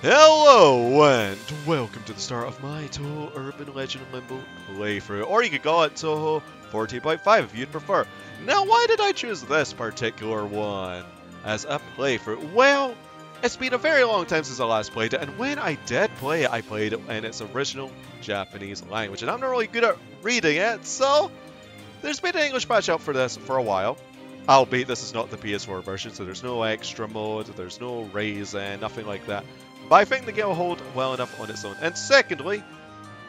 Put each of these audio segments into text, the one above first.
Hello and welcome to the start of my Touhou Urban Legend Limbo playthrough, or you could call it Touhou 14.5 if you'd prefer. Now, why did I choose this particular one as a playthrough? Well, it's been a very long time since I last played it, and when I did play it, I played it in its original Japanese language, and I'm not really good at reading it, so there's been an English patch out for this for a while. Albeit this is not the PS4 version, so there's no extra mode, there's no raising, nothing like that. But I think the game will hold well enough on its own. And secondly,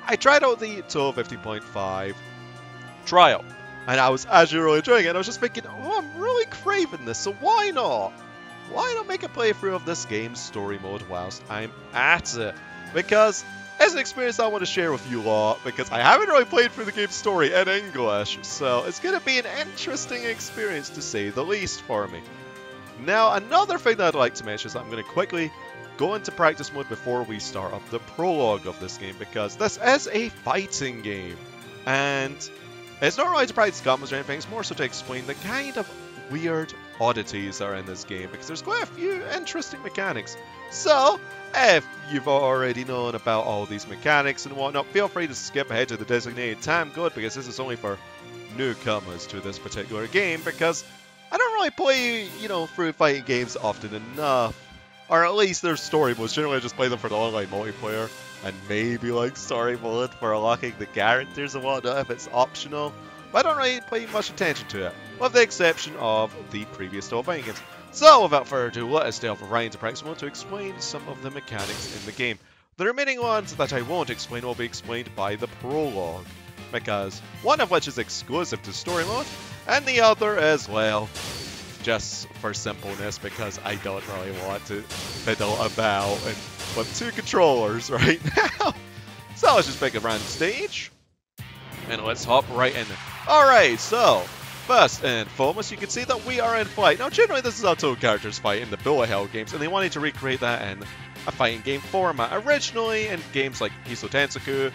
I tried out the Touhou 50.5 trial, and I was actually really enjoying it. And I was just thinking, oh, I'm really craving this, so why not? Why not make a playthrough of this game's story mode whilst I'm at it? Because it's an experience I want to share with you lot, because I haven't really played through the game's story in English, so it's going to be an interesting experience to say the least for me. Now, another thing that I'd like to mention is that I'm going to quickly go into practice mode before we start up the prologue of this game, because this is a fighting game, and it's not really to practice combos or anything, it's more so to explain the kind of weird oddities that are in this game, because there's quite a few interesting mechanics. So, if you've already known about all these mechanics and whatnot, feel free to skip ahead to the designated time code, because this is only for newcomers to this particular game, because I don't really play, through fighting games often enough. Or at least their story modes. Generally I just play them for the online multiplayer, and maybe like story mode for unlocking the characters and whatnot if it's optional. But I don't really pay much attention to it, with the exception of the previous Touhou fighting games. So without further ado, let us delve right into practice mode to explain some of the mechanics in the game. The remaining ones that I won't explain will be explained by the prologue, because one of which is exclusive to story mode, and the other is, well, just for simpleness, because I don't really want to fiddle about and with two controllers right now. So let's just pick a random stage, and let's hop right in. Alright, so first and foremost, you can see that we are in fight. Now, generally this is how Touhou characters fight in the bullet hell games, and they wanted to recreate that in a fighting game format. Originally in games like Hiso Tensoku,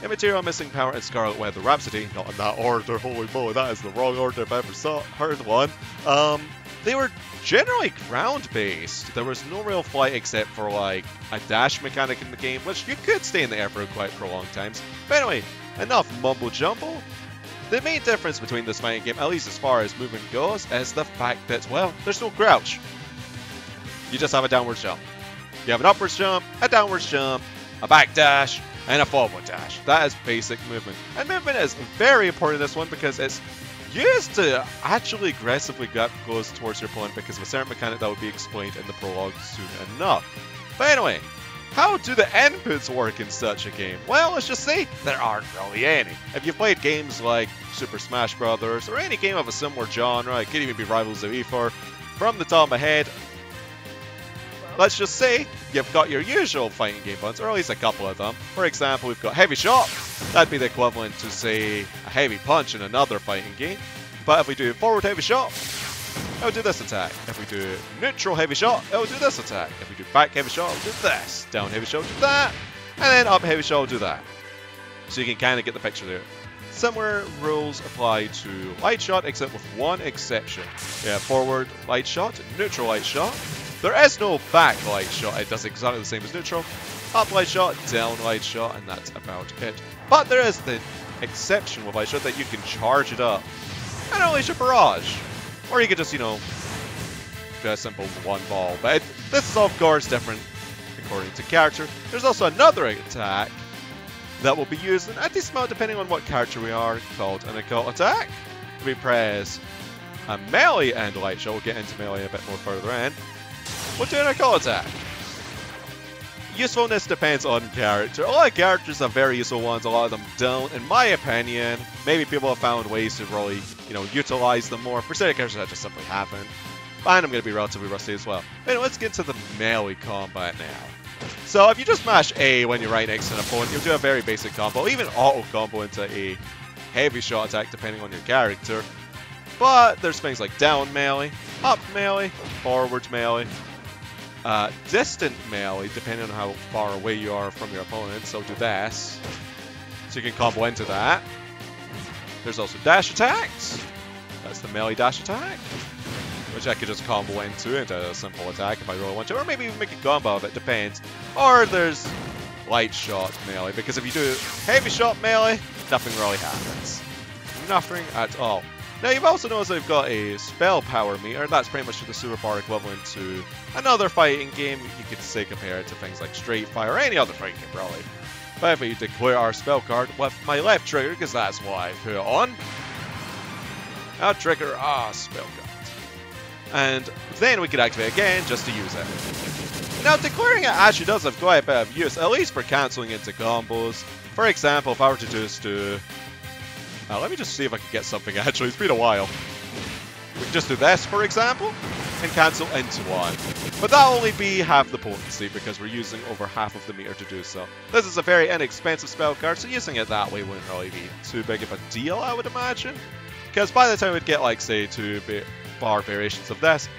Immaterial Missing Power, and Scarlet Weather Rhapsody, not in that order, holy moly, that is the wrong order if I ever heard one. They were generally ground-based. There was no real flight except for like a dash mechanic in the game, which you could stay in the air for quite prolonged times. But anyway, enough mumbo-jumbo. The main difference between this fighting game, at least as far as movement goes, is the fact that, well, there's no crouch. You just have a downward jump. You have an upwards jump, a downwards jump, a back dash, and a forward dash. That is basic movement. And movement is very important in this one because it's used to actually aggressively get close towards your opponent because of a certain mechanic that will be explained in the prologue soon enough. But anyway, how do the inputs work in such a game? Well, let's just say there aren't really any. If you've played games like Super Smash Bros. Or any game of a similar genre, it could even be Rivals of E4, from the top of my head, let's just say you've got your usual fighting game buttons, or at least a couple of them. For example, we've got Heavy Shot. That'd be the equivalent to, say, a Heavy Punch in another fighting game. But if we do Forward Heavy Shot, it'll do this attack. If we do Neutral Heavy Shot, it'll do this attack. If we do Back Heavy Shot, it'll do this. Down Heavy Shot, it'll do that. And then Up Heavy Shot, it'll do that. So you can kind of get the picture there. Similar rules apply to Light Shot, except with one exception. Yeah, Forward Light Shot, Neutral Light Shot. There is no back light shot, it does exactly the same as neutral. Up light shot, down light shot, and that's about it. But there is the exception with light shot that you can charge it up and unleash a barrage. Or you could just, do a simple one ball. But this is of course different according to character. There's also another attack that will be used in a decent amount depending on what character we are, called an occult attack. We press a melee and light shot. We'll get into melee a bit more further in. We'll do an occult attack. Usefulness depends on character. A lot of characters have very useful ones, a lot of them don't. In my opinion, maybe people have found ways to really, utilize them more. For certain characters, that just simply haven't. And I'm going to be relatively rusty as well. Anyway, let's get to the melee combat now. So if you just mash A when you're right next to an opponent, you'll do a very basic combo, even auto combo into a heavy shot attack depending on your character. But there's things like down melee, up melee, forward melee, distant melee, depending on how far away you are from your opponent, so do this. So you can combo into that. There's also dash attacks. That's the melee dash attack. which I could just combo into a simple attack if I really want to, or maybe even make a combo of it, depends. Or there's light shot melee, because if you do heavy shot melee, nothing really happens. Nothing at all. Now you've also noticed I've got a spell power meter. That's pretty much the super bar equivalent to another fighting game. You could say compare it to things like Street Fighter or any other fighting game, really. But if we declare our spell card with my left trigger, because that's what I put on, I'll trigger our spell card. And then we could activate again just to use it. Now declaring it actually does have quite a bit of use, at least for cancelling into combos. For example, if I were to just do... let me just see if I can get something actually, it's been a while. We can just do this, for example, and cancel into one. But that'll only be half the potency because we're using over half of the meter to do so. This is a very inexpensive spell card, so using it that way wouldn't really be too big of a deal, I would imagine. Because by the time we'd get, like, say, 2 bar variations of this,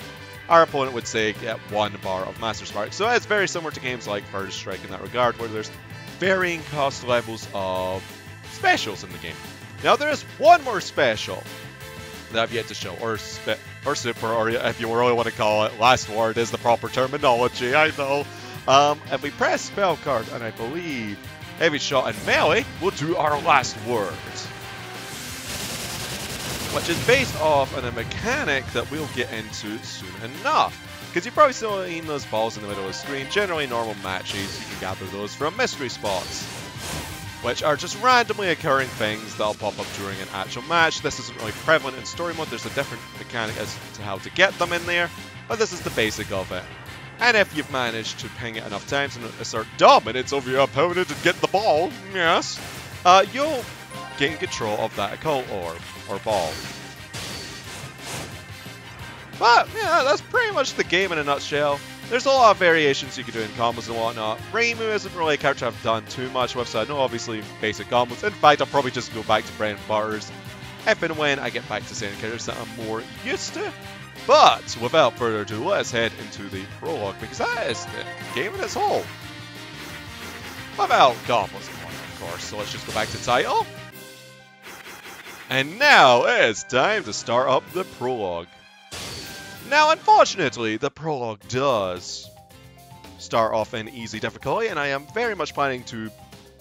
our opponent would, say, get 1 bar of Master Spark. So it's very similar to games like First Strike in that regard, where there's varying cost levels of specials in the game. Now there is one more special that I've yet to show, or super, or if you really want to call it, last word is the proper terminology, I know. If we press spell card, and I believe heavy shot and melee, we'll do our last word. Which is based off on a mechanic that we'll get into soon enough. Because you've probably seen those balls in the middle of the screen, generally normal matches, you can gather those from mystery spots, which are just randomly occurring things that'll pop up during an actual match. This isn't really prevalent in story mode, there's a different mechanic as to how to get them in there, but this is the basic of it. And if you've managed to ping it enough times and assert dominance over your opponent and get the ball, yes, you'll gain control of that occult orb, or ball. But, yeah, that's pretty much the game in a nutshell. There's a lot of variations you can do in combos and whatnot. Reimu isn't really a character I've done too much with, so I know obviously basic combos. In fact, I'll probably just go back to bread and butters if and when I get back to certain characters that I'm more used to. But, without further ado, let's head into the prologue, because that is the game in its whole. Without combos and whatnot, of course, so let's just go back to title. And now it's time to start up the prologue. Now, unfortunately, the prologue does start off in easy difficulty, and I am very much planning to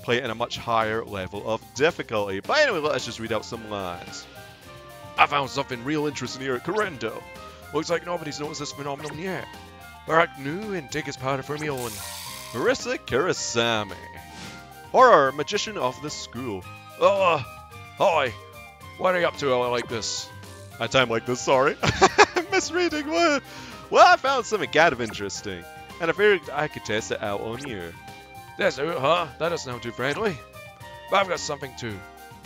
play it in a much higher level of difficulty. But anyway, let's just read out some lines. I found something real interesting here at Correndo. Looks like nobody's noticed this phenomenon yet. But act new and take his powder for me on. Marissa Kurasami, horror magician of the school. Oh, hi. What are you up to like this? A time like this, sorry. Misreading what? Well, I found something kind of interesting, and I figured I could test it out on you. That's it, huh? That doesn't sound too friendly. But I've got something too.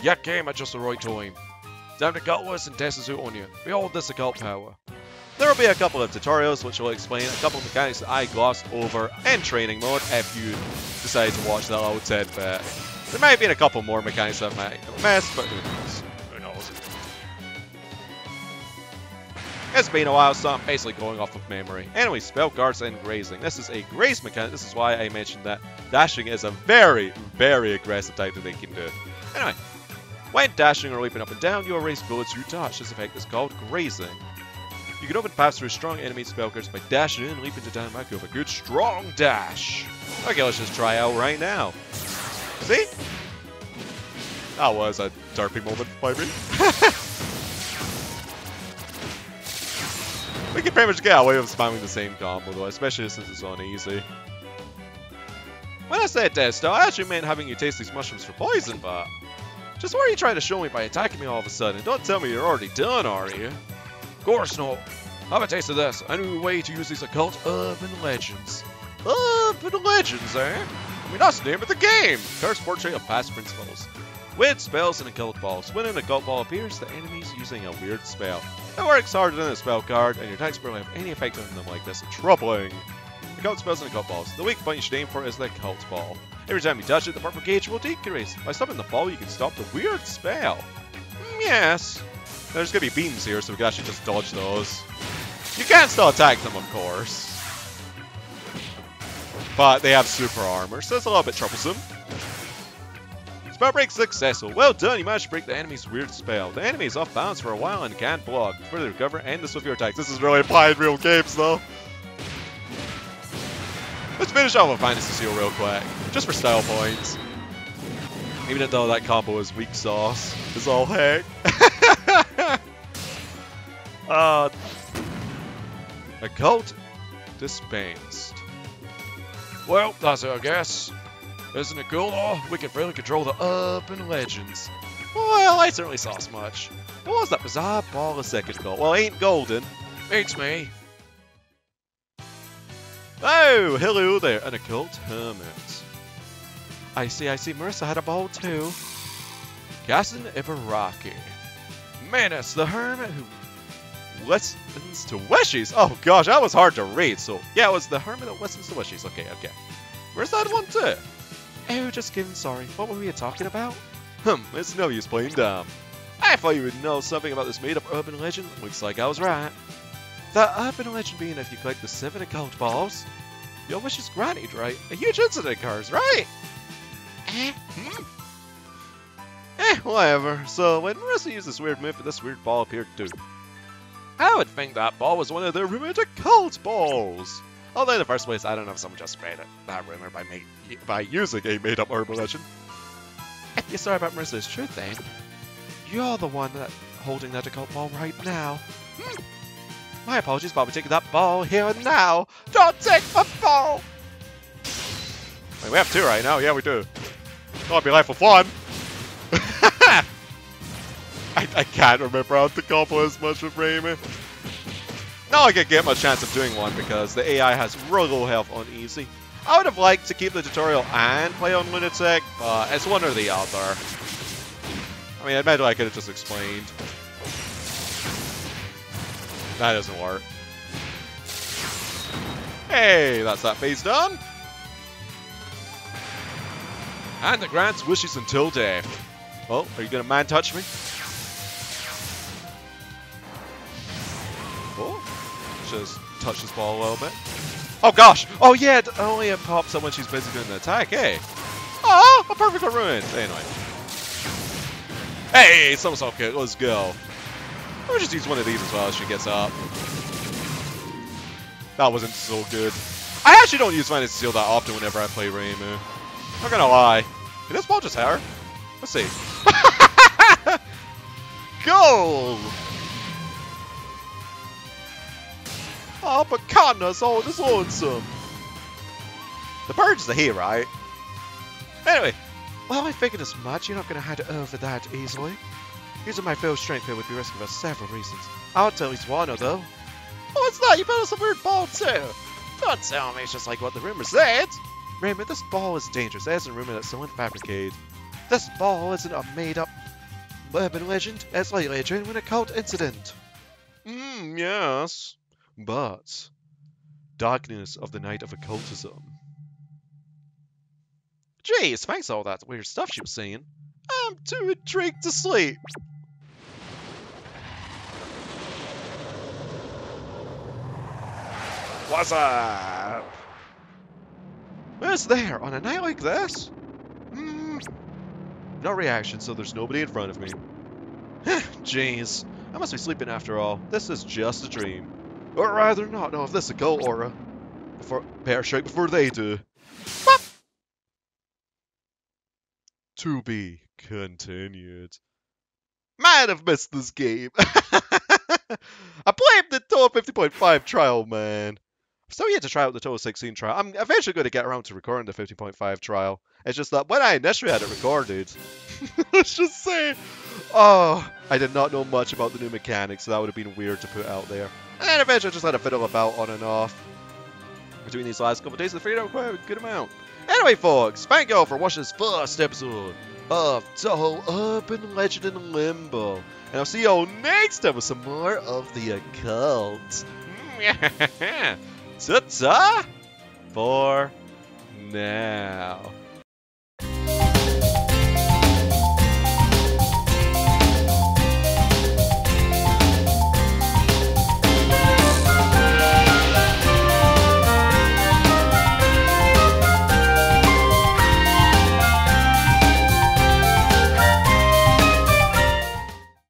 You came at just the right time. Time to cut loose and test this out on you. Behold this occult power. There will be a couple of tutorials which will explain a couple of mechanics that I glossed over in training mode if you decide to watch that little tidbit. There might be a couple more mechanics that I might have missed, but who knows? Who knows? It's been a while, so I'm basically going off of memory. Anyway, spell guards and grazing. This is a graze mechanic. This is why I mentioned that dashing is a very, very aggressive type that they can do. Anyway, when dashing or leaping up and down, you erase bullets you touch. This effect is called grazing. You can open paths through strong enemy spell cards by dashing in and leaping to down back with a good strong dash. Okay, let's just try out right now. See? That was a derpy moment by me. We can pretty much get away with spamming the same combo though, especially since it's on easy. When I said test, I actually meant having you taste these mushrooms for poison, but... Just what are you trying to show me by attacking me all of a sudden? Don't tell me you're already done, are you? Of course not. Have a taste of this. A new way to use these occult urban legends. Urban legends, eh? I mean, that's the name of the game! Cursed portrait of past principles. With spells and occult balls. When an occult ball appears, the enemy's using a weird spell. It works harder than a spell card, and your attacks barely have any effect on them like this. Troubling. Occult spells and occult balls. The weak point you should aim for is the occult ball. Every time you touch it, the purple gauge will decrease. By stopping the ball, you can stop the weird spell. Yes. There's going to be beams here, so we can actually just dodge those. You can still attack them, of course. But they have super armor, so it's a little bit troublesome. Spell break successful. Well done, you managed to break the enemy's weird spell. The enemy is off balance for a while and can't block. Further recover, end this with your attacks. This is really applying real games though. Let's finish off with Fantasy Seal real quick, just for style points. Even though that combo is weak sauce, it's all heck. Occult dispensed. Well, that's it, I guess. Isn't it cool though? We can really control the urban legends. Well, I certainly saw as much. What was that bizarre ball a second ago? Well, it ain't golden. It's me. Oh, hello there, an occult hermit. I see, Marissa had a ball too. Kassen Ibaraki. Menace, the hermit who listens to wishes. Oh gosh, that was hard to read, so yeah, it was the hermit that listens to wishes. Okay. Marissa had one too. Oh, just kidding, sorry. What were we talking about? It's no use playing dumb. I thought you would know something about this made-up urban legend. Looks like I was right. The urban legend being if you collect the 7 occult balls, your wish is granted, right? A huge incident occurs, right? Whatever. So, when Marissa used this weird move, this weird ball appeared too. I would think that ball was one of the rumored occult balls. Although in the first place, I don't know if someone just made that rumor by using a made-up urban legend. If you're sorry about Marissa's truth, then you're the one holding that occult ball right now. My apologies, but I'll be taking that ball here and now. Don't take the ball! Wait, we have 2 right now? Yeah, we do. I'll be left with 1. I can't remember how to combo as much with Raymond. Now I can get my chance of doing one because the AI has really low health on easy. I would have liked to keep the tutorial and play on Lunatic, but it's one or the other. I mean, admittedly I could have just explained. That doesn't work. Hey, that's that phase done. And the grants wishes until death. Oh, are you gonna man touch me? Oh, just touch this ball a little bit. Oh gosh! Oh yeah, it only pops up when she's busy doing the attack, eh? Oh, a perfect ruin! Anyway. Hey, somersault kick, let's go. I'll just use one of these as well as she gets up. That wasn't so good. I actually don't use Fantasy Seal that often whenever I play Reimu. Not gonna lie. Did this ball just hit her? Let's see. Goal! Oh, but Kanna's all this awesome. The bird's the hero, right? Anyway, well, I figured as much. You're not going to hand it over that easily. Using my full strength here would be risky for several reasons. I'll tell you one of though. Oh, what's that? You found us a weird ball too. Don't tell me it's just like what the rumor said. Remember, this ball is dangerous. There's a rumor that someone fabricated. This ball isn't a made-up urban legend. It's likely a genuine occult incident. Yes. But darkness of the night of occultism. Jeez, thanks for all that weird stuff she was saying. I'm too intrigued to sleep. What's up? Who's there on a night like this? No reaction, so there's nobody in front of me. Jeez, I must be sleeping after all. This is just a dream. Or rather not know if this is a goat aura. Better strike before they do. Bop! To be continued. Might have missed this game. I blamed the Touhou 50.5 trial, man. I've still yet to try out the Touhou 16 trial. I'm eventually going to get around to recording the 50.5 trial. It's just that when I initially had it recorded, let's just say, oh, I did not know much about the new mechanics, so that would have been weird to put out there. And eventually I just had to fiddle about on and off between these last couple of days. I figured out quite a good amount. Anyway, folks, thank you all for watching this first episode of Touhou Urban Legend in Limbo. And I'll see you all next time with some more of the occult. Ta-ta for now.